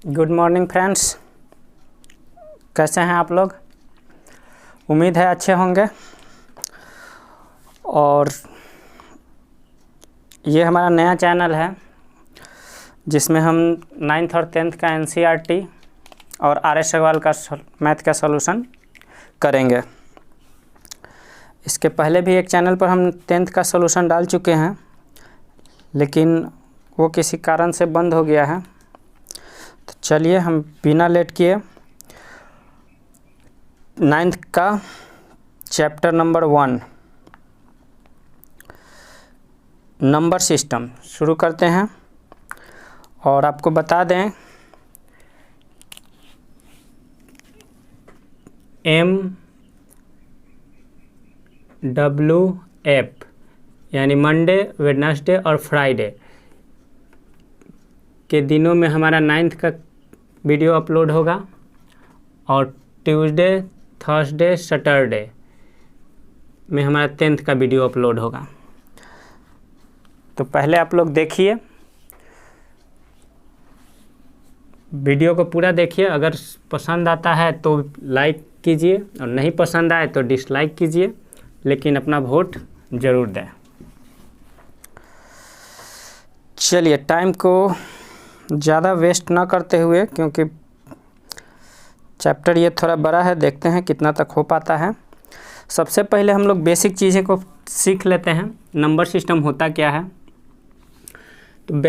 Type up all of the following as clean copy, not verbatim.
Good morning friends, कैसे हैं आप लोग। उम्मीद है अच्छे होंगे। और ये हमारा नया चैनल है जिसमें हम 9th और 10th का NCERT और RS अग्रवाल का मैथ का सॉल्यूशन करेंगे। इसके पहले भी एक चैनल पर हम 10th का सॉल्यूशन डाल चुके हैं, लेकिन वो किसी कारण से बंद हो गया है। तो चलिए हम बिना लेट किए 9th का चैप्टर नंबर 1 नंबर सिस्टम शुरू करते हैं। और आपको बता दें MWF यानी मंडे, वेडनेसडे और फ्राइडे के दिनों में हमारा 9th का वीडियो अपलोड होगा और ट्यूसडे, थर्सडे, सैटरडे में हमारा 10th का वीडियो अपलोड होगा। तो पहले आप लोग देखिए, वीडियो को पूरा देखिए। अगर पसंद आता है तो लाइक कीजिए और नहीं पसंद आए तो डिसलाइक कीजिए, लेकिन अपना वोट ज़रूर दें। चलिए टाइम को ज़्यादा वेस्ट ना करते हुए, क्योंकि चैप्टर ये थोड़ा बड़ा है, देखते हैं कितना तक हो पाता है। सबसे पहले हम लोग बेसिक चीज़ें को सीख लेते हैं। नंबर सिस्टम होता क्या है। तो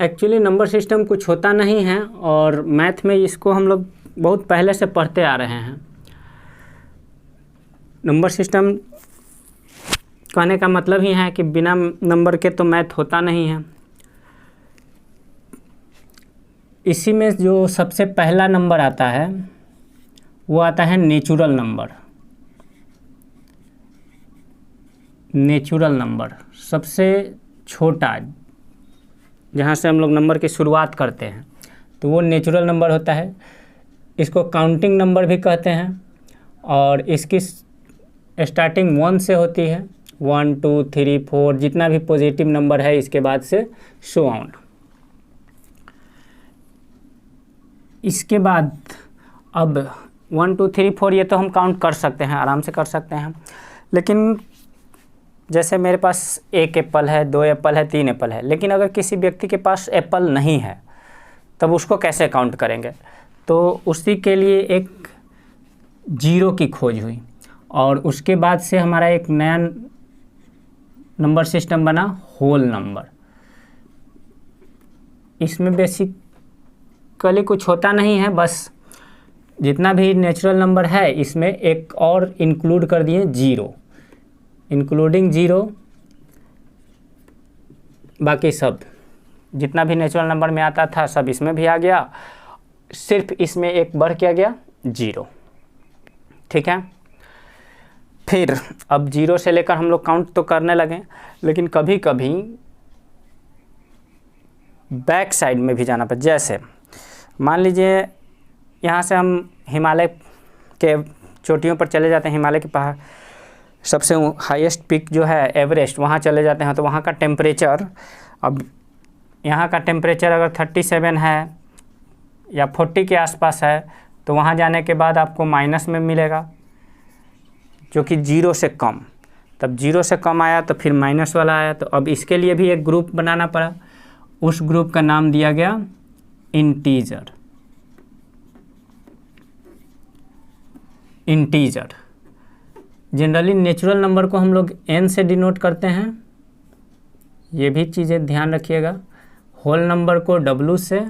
एक्चुअली नंबर सिस्टम कुछ होता नहीं है, और मैथ में इसको हम लोग बहुत पहले से पढ़ते आ रहे हैं। नंबर सिस्टम कहने का मतलब ही है कि बिना नंबर के तो मैथ होता नहीं है। इसी में जो सबसे पहला नंबर आता है वो आता है नेचुरल नंबर। नेचुरल नंबर सबसे छोटा, जहाँ से हम लोग नंबर की शुरुआत करते हैं, तो वो नेचुरल नंबर होता है। इसको काउंटिंग नंबर भी कहते हैं, और इसकी स्टार्टिंग 1 से होती है। 1 2 3 4 जितना भी पॉजिटिव नंबर है इसके बाद से सो ऑन। इसके बाद अब 1 2 3 4 ये तो हम काउंट कर सकते हैं, आराम से कर सकते हैं। लेकिन जैसे मेरे पास 1 एप्पल है, 2 एप्पल है, 3 एप्पल है, लेकिन अगर किसी व्यक्ति के पास एप्पल नहीं है तब उसको कैसे काउंट करेंगे। तो उसी के लिए एक जीरो की खोज हुई, और उसके बाद से हमारा एक नया नंबर सिस्टम बना, होल नंबर। इसमें बेसिकली कुछ होता नहीं है, बस जितना भी नेचुरल नंबर है इसमें एक और इंक्लूड कर दिए, जीरो, इंक्लूडिंग जीरो। बाकी सब जितना भी नेचुरल नंबर में आता था सब इसमें भी आ गया, सिर्फ इसमें एक बढ़ के आ गया, जीरो। ठीक है। फिर अब जीरो से लेकर हम लोग काउंट तो करने लगे, लेकिन कभी कभी बैक साइड में भी जाना पड़ा। जैसे मान लीजिए यहाँ से हम हिमालय के चोटियों पर चले जाते हैं, हिमालय के पहाड़ सबसे हाईएस्ट पीक जो है एवरेस्ट, वहाँ चले जाते हैं। तो वहाँ का टेम्परेचर, अब यहाँ का टेम्परेचर अगर 37 है या 40 के आसपास है, तो वहाँ जाने के बाद आपको माइनस में मिलेगा, जो कि जीरो से कम। तब जीरो से कम आया तो फिर माइनस वाला आया। तो अब इसके लिए भी एक ग्रुप बनाना पड़ा। उस ग्रुप का नाम दिया गया integer. Integer generally natural number को हम लोग n से डिनोट करते हैं, ये भी चीज़ें ध्यान रखिएगा। होल नंबर को w से,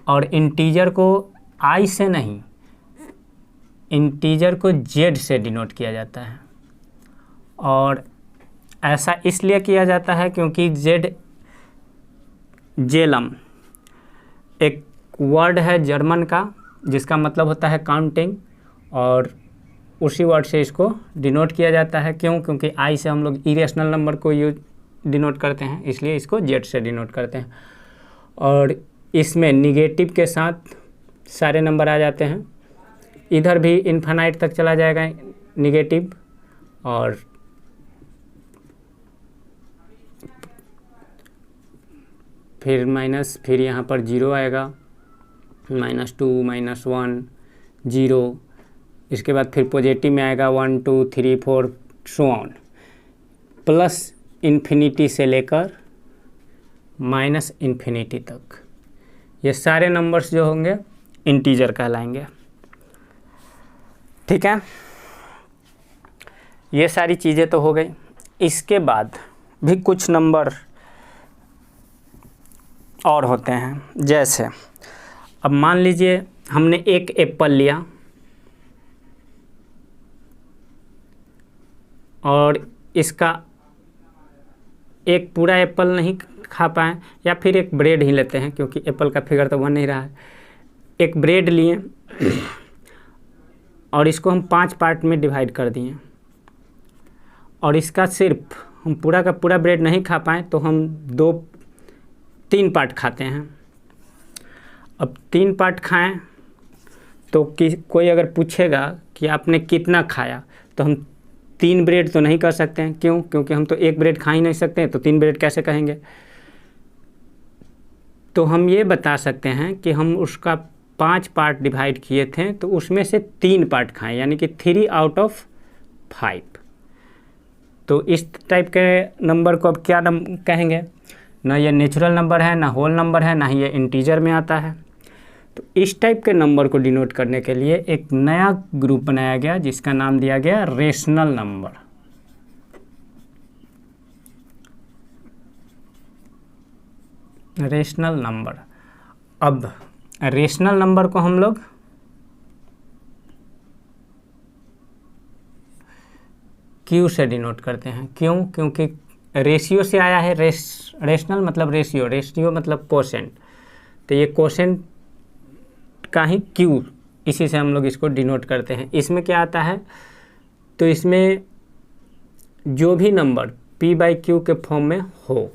और इंटीजर को i से नहीं, इंटीजर को z से डिनोट किया जाता है। और ऐसा इसलिए किया जाता है क्योंकि जेलम एक वर्ड है जर्मन का जिसका मतलब होता है काउंटिंग, और उसी वर्ड से इसको डिनोट किया जाता है। क्यों? क्योंकि आई से हम लोग इरेशनल नंबर को डिनोट करते हैं, इसलिए इसको जेड से डिनोट करते हैं। और इसमें निगेटिव के साथ सारे नंबर आ जाते हैं। इधर भी इन्फिनाइट तक चला जाएगा निगेटिव, और फिर माइनस, फिर यहाँ पर 0 आएगा, -2 -1 0, इसके बाद फिर पॉजिटिव में आएगा 1 2 3 4 सो ऑन, प्लस इन्फिनिटी से लेकर माइनस इन्फिनिटी तक। ये सारे नंबर्स जो होंगे इंटीजर कहलाएंगे। ठीक है, ये सारी चीज़ें तो हो गई। इसके बाद भी कुछ नंबर और होते हैं, जैसे अब मान लीजिए हमने एक एप्पल लिया और इसका एक पूरा एप्पल नहीं खा पाए, या फिर एक ब्रेड ही लेते हैं क्योंकि एप्पल का फिगर तो बन नहीं रहा है। एक ब्रेड लिए और इसको हम 5 पार्ट में डिवाइड कर दिए, और इसका सिर्फ हम पूरा का पूरा ब्रेड नहीं खा पाए तो हम 3 पार्ट खाते हैं। अब 3 पार्ट खाएं तो कोई अगर पूछेगा कि आपने कितना खाया, तो हम 3 ब्रेड तो नहीं कर सकते हैं। क्यों? क्योंकि हम तो एक ब्रेड खा ही नहीं सकते हैं, तो 3 ब्रेड कैसे कहेंगे। तो हम ये बता सकते हैं कि हम उसका 5 पार्ट डिवाइड किए थे तो उसमें से 3 पार्ट खाएं, यानी कि 3 आउट ऑफ 5। तो इस टाइप के नंबर को अब क्या कहेंगे, ना ये नेचुरल नंबर है, ना होल नंबर है, ना ही ये इंटीजर में आता है। तो इस टाइप के नंबर को डिनोट करने के लिए एक नया ग्रुप बनाया गया जिसका नाम दिया गया रेशनल नंबर। Rational number. अब रेशनल नंबर को हम लोग क्यू से डिनोट करते हैं। क्यों? क्योंकि रेशियो से आया है। रेशनल मतलब रेशियो, रेशियो मतलब कोसेंट, तो ये कोसेंट का ही क्यू, इसी से हम लोग इसको डिनोट करते हैं। इसमें क्या आता है, तो इसमें जो भी नंबर p/q के फॉर्म में हो,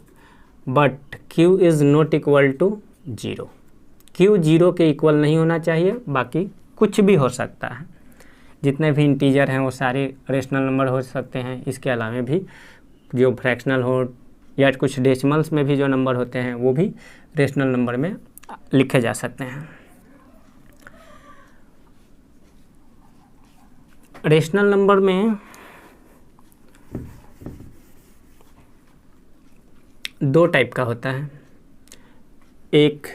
but q is not equal to 0। q 0 के इक्वल नहीं होना चाहिए, बाकी कुछ भी हो सकता है। जितने भी इंटीजर हैं वो सारे रेशनल नंबर हो सकते हैं। इसके अलावा भी जो फ्रैक्शनल हो या कुछ डेसिमल्स में भी जो नंबर होते हैं वो भी रेशनल नंबर में लिखे जा सकते हैं। रेशनल नंबर में 2 टाइप का होता है। एक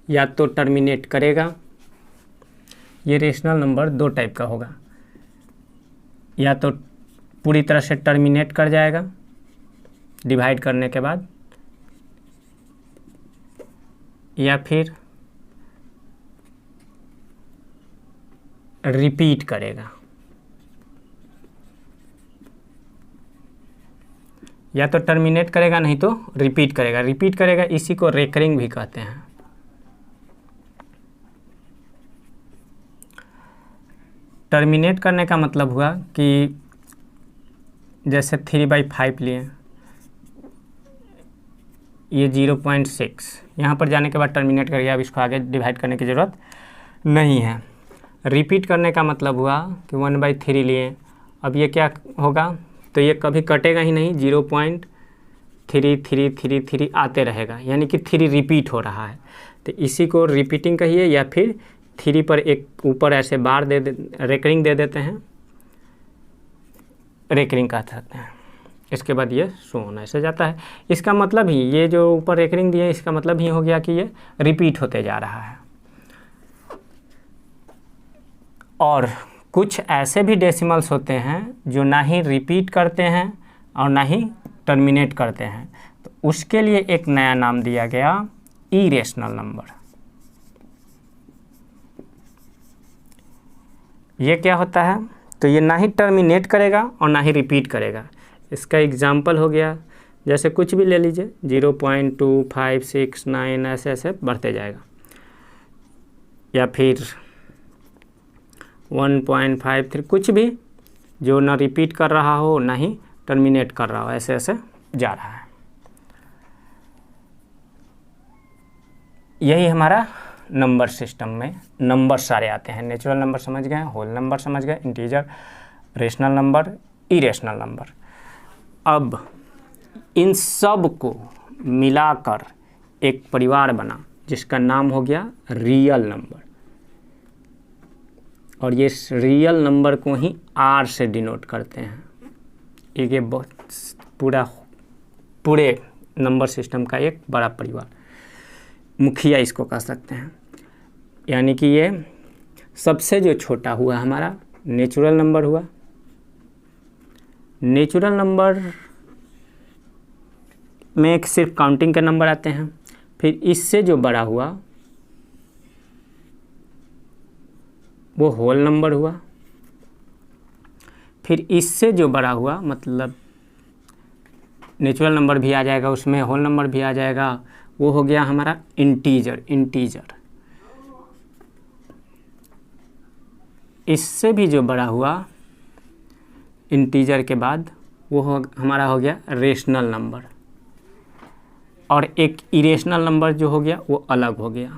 या तो टर्मिनेट करेगा, ये रेशनल नंबर 2 टाइप का होगा, या तो पूरी तरह से टर्मिनेट कर जाएगा डिवाइड करने के बाद, या फिर रिपीट करेगा। या तो टर्मिनेट करेगा, नहीं तो रिपीट करेगा। रिपीट करेगा इसी को रेकरिंग भी कहते हैं। टर्मिनेट करने का मतलब हुआ कि जैसे 3/5 लिए, ये 0.6 यहाँ पर जाने के बाद टर्मिनेट कर गया। अब इसको आगे डिवाइड करने की ज़रूरत नहीं है। रिपीट करने का मतलब हुआ कि 1/3 लिए, अब ये क्या होगा, तो ये कभी कटेगा ही नहीं, 0.3333 आते रहेगा, यानी कि 3 रिपीट हो रहा है। तो इसी को रिपीटिंग कहिए, या फिर 3 पर एक ऊपर ऐसे बार रेकरिंग दे देते हैं, रेकरिंग कह सकते हैं। इसके बाद ये शो होना ऐसे जाता है। इसका मतलब ही, ये जो ऊपर रेकरिंग दिए, इसका मतलब ही हो गया कि ये रिपीट होते जा रहा है। और कुछ ऐसे भी डेसिमल्स होते हैं जो ना ही रिपीट करते हैं और ना ही टर्मिनेट करते हैं, तो उसके लिए एक नया नाम दिया गया इरेशनल नंबर। ये क्या होता है, तो ये ना ही टर्मिनेट करेगा और ना ही रिपीट करेगा। इसका एग्जाम्पल हो गया, जैसे कुछ भी ले लीजिए, 0.2569 ऐसे ऐसे बढ़ते जाएगा, या फिर 1.53, कुछ भी जो ना रिपीट कर रहा हो ना ही टर्मिनेट कर रहा हो, ऐसे ऐसे जा रहा है। यही हमारा नंबर सिस्टम में नंबर सारे आते हैं। नेचुरल नंबर समझ गए, होल नंबर समझ गए, integer, rational number, irrational number. अब इन सब को मिलाकर एक परिवार बना जिसका नाम हो गया रियल नंबर, और ये रियल नंबर को ही R से डिनोट करते हैं। ये बहुत पूरे नंबर सिस्टम का एक बड़ा परिवार, मुखिया इसको कह सकते हैं। यानी कि ये सबसे जो छोटा हुआ हमारा नेचुरल नंबर हुआ। नेचुरल नंबर में सिर्फ काउंटिंग के नंबर आते हैं। फिर इससे जो बड़ा हुआ वो होल नंबर हुआ। फिर इससे जो बड़ा हुआ, मतलब नेचुरल नंबर भी आ जाएगा उसमें, होल नंबर भी आ जाएगा, वो हो गया हमारा इंटीजर। इससे भी जो बड़ा हुआ इंटीजर के बाद वो हमारा हो गया रेशनल नंबर, और एक इरेशनल नंबर जो हो गया वो अलग हो गया,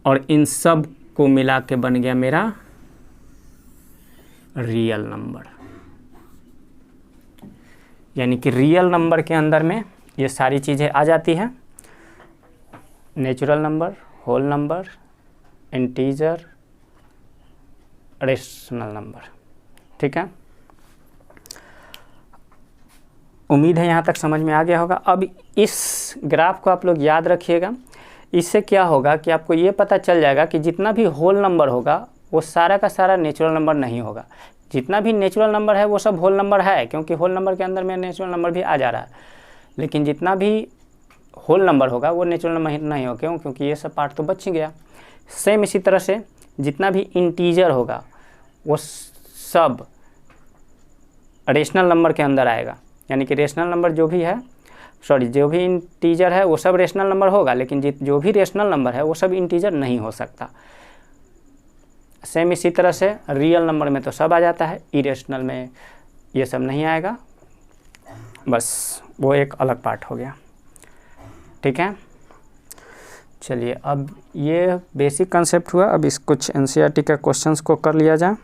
और इन सब को मिला के बन गया मेरा रियल नंबर। यानी कि रियल नंबर के अंदर में ये सारी चीज़ें आ जाती हैं, natural number, whole number, integer, rational number. ठीक है, उम्मीद है यहाँ तक समझ में आ गया होगा। अब इस ग्राफ को आप लोग याद रखिएगा। इससे क्या होगा कि आपको ये पता चल जाएगा कि जितना भी होल नंबर होगा वो सारा का सारा नेचुरल नंबर नहीं होगा। जितना भी नेचुरल नंबर है वो सब होल नंबर है, क्योंकि होल नंबर के अंदर में नेचुरल नंबर भी आ जा रहा है। लेकिन जितना भी होल नंबर होगा वो नेचुरल नंबर नहीं होगा। क्यों? क्योंकि ये सब पार्ट तो बच ही गया। सेम इसी तरह से जितना भी इंटीजर होगा वो सब रेशनल नंबर के अंदर आएगा। यानी कि रेशनल नंबर जो भी इंटीजर है वो सब रेशनल नंबर होगा, लेकिन जो भी रेशनल नंबर है वो सब इंटीजर नहीं हो सकता। सेम इसी तरह से रियल नंबर में तो सब आ जाता है, इरेशनल में ये सब नहीं आएगा, बस वो एक अलग पार्ट हो गया। ठीक है, चलिए अब ये बेसिक कंसेप्ट हुआ। अब इस कुछ एनसीईआरटी के क्वेश्चंस को कर लिया जाए।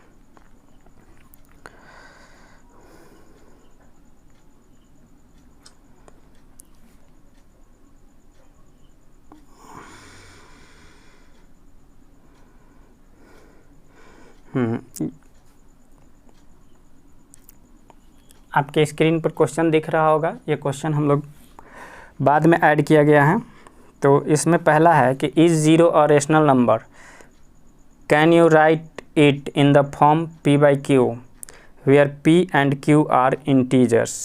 आपके स्क्रीन पर क्वेश्चन दिख रहा होगा। ये क्वेश्चन हम लोग बाद में ऐड किया गया है। तो इसमें पहला है कि is zero a rational number, can you right it in the form p by q where p and q are integers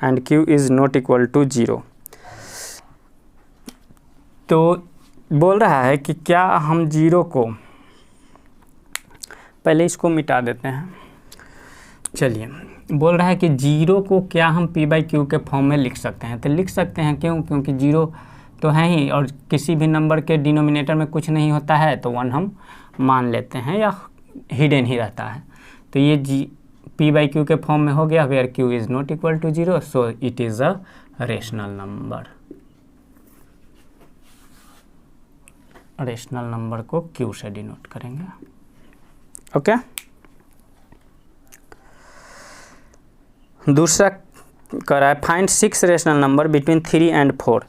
and q is not equal to 0। तो बोल रहा है कि क्या हम जीरो को, पहले इसको मिटा देते हैं। चलिए, बोल रहा है कि जीरो को क्या हम p by q के फॉर्म में लिख सकते हैं। तो लिख सकते हैं, क्यों? क्योंकि जीरो तो है ही, और किसी भी नंबर के डिनोमिनेटर में कुछ नहीं होता है तो 1 हम मान लेते हैं या हिडन ही रहता है। तो ये p by q के फॉर्म में हो गया, where q is not equal to 0, so it is a rational number. Rational number को q से डिनोट करेंगे। ओके, दूसरा कर रहा है find 6 rational number between 3 and 4।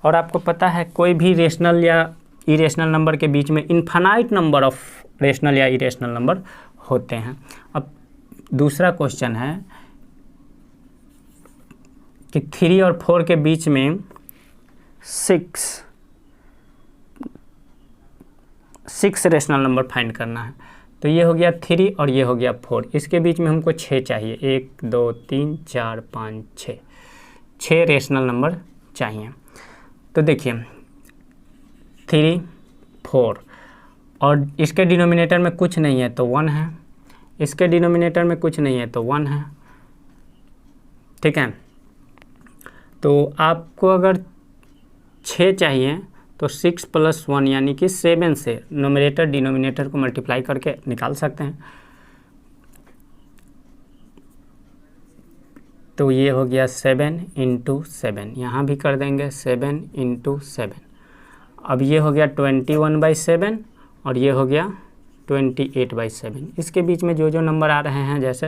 और आपको पता है कोई भी रेशनल या इरेशनल नंबर के बीच में इन्फानाइट नंबर ऑफ रेशनल या इरेशनल नंबर होते हैं। अब दूसरा क्वेश्चन है कि 3 और 4 के बीच में 6 रेशनल नंबर फाइंड करना है। तो ये हो गया 3 और ये हो गया 4, इसके बीच में हमको 6 चाहिए। 1 2 3 4 5 6 रेशनल नंबर चाहिए। तो देखिए 3 4 और इसके डिनोमिनेटर में कुछ नहीं है तो 1 है, इसके डिनोमिनेटर में कुछ नहीं है तो 1 है। ठीक है, तो आपको अगर 6 चाहिए तो 6 + 1 यानी कि 7 से नोमिनेटर डिनोमिनेटर को मल्टीप्लाई करके निकाल सकते हैं। तो ये हो गया 7 × 7, यहाँ भी कर देंगे 7 × 7। अब ये हो गया 21/7 और ये हो गया 28/7। इसके बीच में जो जो नंबर आ रहे हैं, जैसे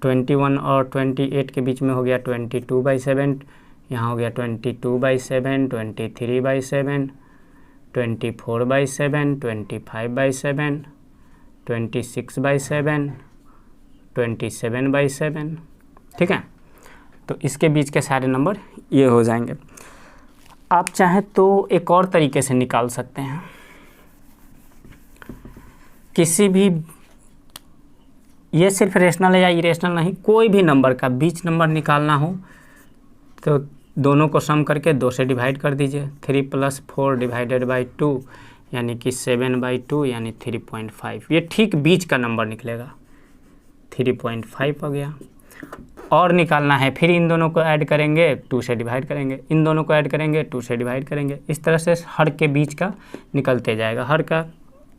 21 और 28 के बीच में हो गया 22/7, यहाँ हो गया 22/7, 23/7, 24/7, 25/7, 26/7, 27/7, ठीक है। तो इसके बीच के सारे नंबर ये हो जाएंगे। आप चाहें तो एक और तरीके से निकाल सकते हैं, किसी भी, ये सिर्फ रेशनल है या इरेशनल नहीं, कोई भी नंबर का बीच नंबर निकालना हो तो दोनों को सम करके 2 से डिवाइड कर दीजिए। 3 + 4 / 2 यानी कि 7/2 यानी 3.5, ये ठीक बीच का नंबर निकलेगा, 3.5 हो गया। और निकालना है, फिर इन दोनों को ऐड करेंगे, 2 से डिवाइड करेंगे, इन दोनों को ऐड करेंगे, 2 से डिवाइड करेंगे। इस तरह से हर के बीच का निकलते जाएगा, हर का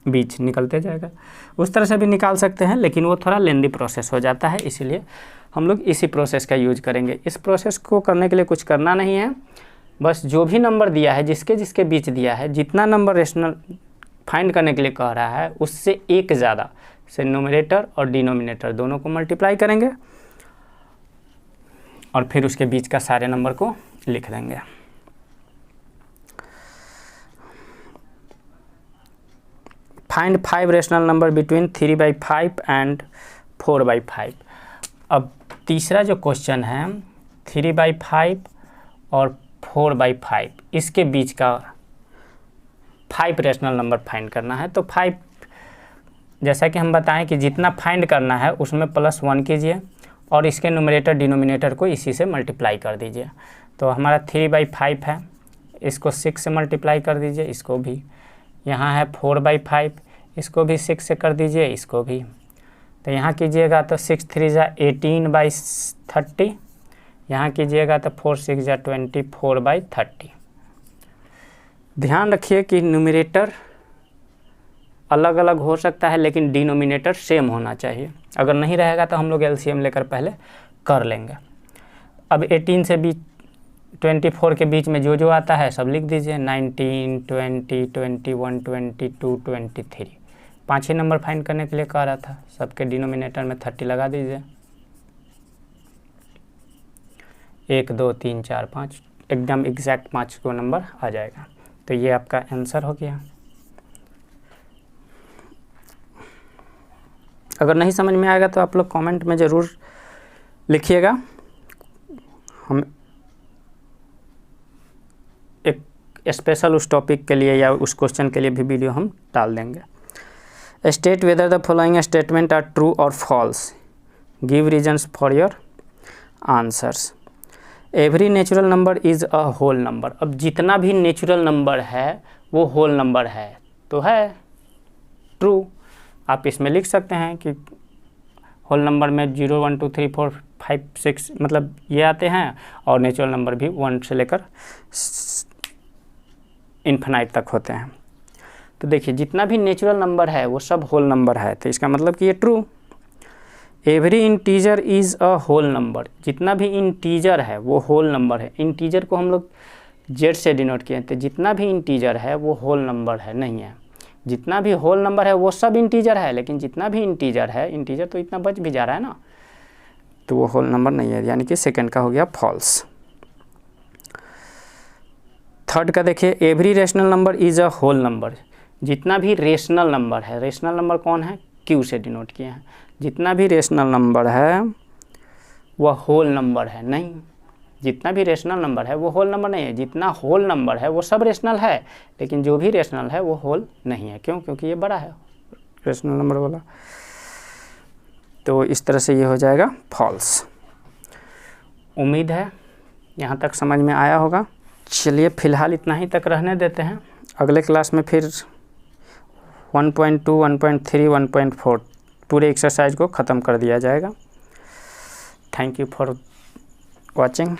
बीच निकलते जाएगा। उस तरह से भी निकाल सकते हैं, लेकिन वो थोड़ा लेंदी प्रोसेस हो जाता है, इसीलिए हम लोग इसी प्रोसेस का यूज करेंगे। इस प्रोसेस को करने के लिए कुछ करना नहीं है, बस जो भी नंबर दिया है, जिसके जिसके बीच दिया है, जितना नंबर रेशनल फाइंड करने के लिए कह रहा है, उससे एक ज़्यादा से न्यूमरेटर और डिनोमिनेटर दोनों को मल्टीप्लाई करेंगे और फिर उसके बीच का सारे नंबर को लिख देंगे। Find 5 rational number between 3/5 and 4/5। अब तीसरा जो क्वेश्चन है 3/5 और 4/5, इसके बीच का 5 रेशनल नंबर फाइंड करना है। तो 5, जैसा कि हम बताएं कि जितना फाइंड करना है उसमें +1 कीजिए और इसके न्यूमरेटर डिनोमिनेटर को इसी से मल्टीप्लाई कर दीजिए। तो हमारा 3/5 है, इसको 6 से मल्टीप्लाई कर दीजिए, इसको भी। यहाँ है 4/5, इसको भी 6 से कर दीजिए, इसको भी। तो यहाँ कीजिएगा तो 6 3 = 18/30, यहाँ कीजिएगा तो 4 6 = 24/30। ध्यान रखिए कि न्यूमरेटर अलग अलग हो सकता है, लेकिन डिनोमिनेटर सेम होना चाहिए। अगर नहीं रहेगा तो हम लोग एलसीएम लेकर पहले कर लेंगे। अब 18 से 24 के बीच में जो जो आता है सब लिख दीजिए, 19, 20, 21, 22, 23। 5 ही नंबर फाइंड करने के लिए कह रहा था, सबके डिनोमिनेटर में 30 लगा दीजिए। 1 2 3 4 5, एकदम एग्जैक्ट 5 को नंबर आ जाएगा। तो ये आपका आंसर हो गया। अगर नहीं समझ में आएगा तो आप लोग कमेंट में ज़रूर लिखिएगा, हम एक स्पेशल उस टॉपिक के लिए या उस क्वेश्चन के लिए भी वीडियो हम डाल देंगे। State whether the following statement are true और false, give reasons for your answers. Every natural number is a whole number. अब जितना भी नेचुरल नंबर है वो होल नंबर है, तो है ट्रू। आप इसमें लिख सकते हैं कि होल नंबर में 0 1 2 3 4 5 6 मतलब ये आते हैं, और नेचुरल नंबर भी 1 से लेकर इन्फिनाइट तक होते हैं। तो देखिए जितना भी नेचुरल नंबर है वो सब होल नंबर है, तो इसका मतलब कि ये true. Every integer is a whole number, जितना भी इंटीजर है वो होल नंबर है। इंटीजर को हम लोग जेड से डिनोट किए, तो जितना भी इंटीजर है वो होल नंबर है नहीं है। जितना भी होल नंबर है वो सब इंटीजर है, लेकिन जितना भी इंटीजर है, इंटीजर तो इतना बच भी जा रहा है ना, तो वो होल नंबर नहीं है, यानी कि सेकंड का हो गया फॉल्स। थर्ड का देखिए, every rational number is a whole number. जितना भी रेशनल नंबर है, रेशनल नंबर कौन है, क्यू से डिनोट किए हैं, जितना भी रेशनल नंबर है वह होल नंबर है नहीं। जितना भी रेशनल नंबर है वो होल नंबर नहीं है। जितना होल नंबर है वो सब रेशनल है, लेकिन जो भी रेशनल है वो होल नहीं है। क्यों? क्योंकि ये बड़ा है रेशनल नंबर वाला। तो इस तरह से ये हो जाएगा फॉल्स। उम्मीद है यहाँ तक समझ में आया होगा। चलिए फ़िलहाल इतना ही तक रहने देते हैं, अगले क्लास में फिर 1.2, 1.3, 1.4 पूरे एक्सरसाइज को ख़त्म कर दिया जाएगा। Thank you for watching।